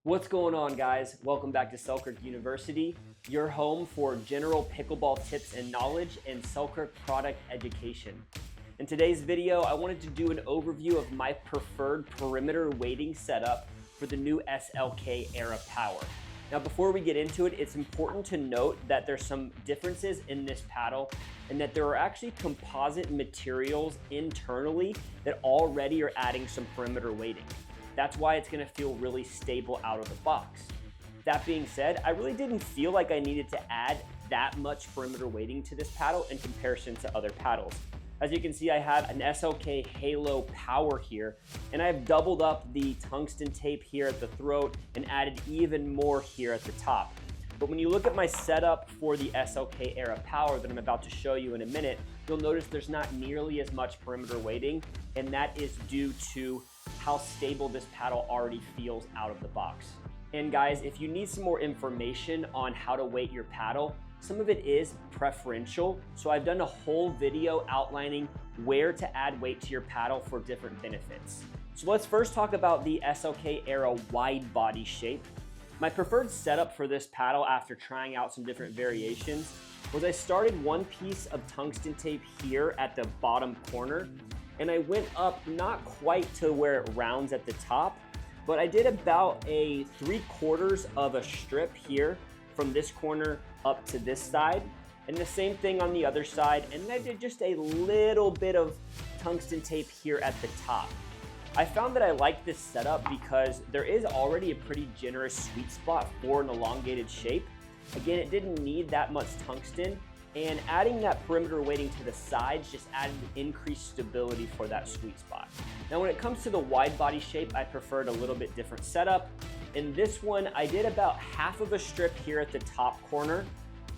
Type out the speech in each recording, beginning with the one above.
What's going on, guys? Welcome back to Selkirk University, your home for general pickleball tips and knowledge and Selkirk product education. In today's video, I wanted to do an overview of my preferred perimeter weighting setup for the new SLK ERA Power. Now, before we get into it, it's important to note that there's some differences in this paddle and that there are actually composite materials internally that already are adding some perimeter weighting. That's why it's gonna feel really stable out of the box. That being said, I really didn't feel like I needed to add that much perimeter weighting to this paddle in comparison to other paddles. As you can see, I have an SLK Halo Power here, and I've doubled up the tungsten tape here at the throat and added even more here at the top. But when you look at my setup for the SLK ERA Power that I'm about to show you in a minute, you'll notice there's not nearly as much perimeter weighting, and that is due to how stable this paddle already feels out of the box. And guys, if you need some more information on how to weight your paddle, some of it is preferential. So I've done a whole video outlining where to add weight to your paddle for different benefits. So let's first talk about the SLK ERA wide body shape. My preferred setup for this paddle after trying out some different variations was I started one piece of tungsten tape here at the bottom corner, and I went up not quite to where it rounds at the top, but I did about a 3/4 of a strip here from this corner up to this side, and the same thing on the other side, and I did just a little bit of tungsten tape here at the top. I found that I like this setup because there is already a pretty generous sweet spot for an elongated shape. Again, it didn't need that much tungsten, and adding that perimeter weighting to the sides just added increased stability for that sweet spot. Now, when it comes to the wide body shape, I preferred a little bit different setup. In this one, I did about half of a strip here at the top corner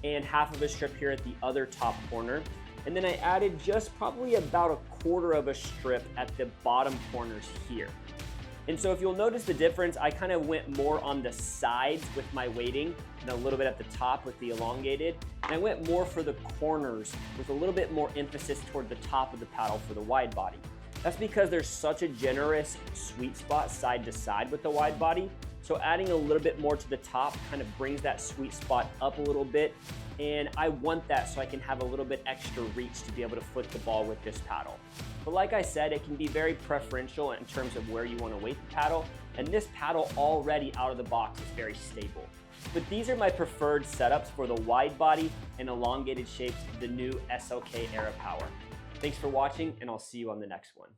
and half of a strip here at the other top corner. And then I added just probably about 1/4 of a strip at the bottom corners here. And so if you'll notice the difference, I kind of went more on the sides with my weighting and a little bit at the top with the elongated. And I went more for the corners with a little bit more emphasis toward the top of the paddle for the wide body. That's because there's such a generous sweet spot side to side with the wide body. So adding a little bit more to the top kind of brings that sweet spot up a little bit. And I want that so I can have a little bit extra reach to be able to foot the ball with this paddle. But like I said, it can be very preferential in terms of where you want to weight the paddle. And this paddle already out of the box is very stable. But these are my preferred setups for the wide body and elongated shapes of the new SLK ERA Power. Thanks for watching, and I'll see you on the next one.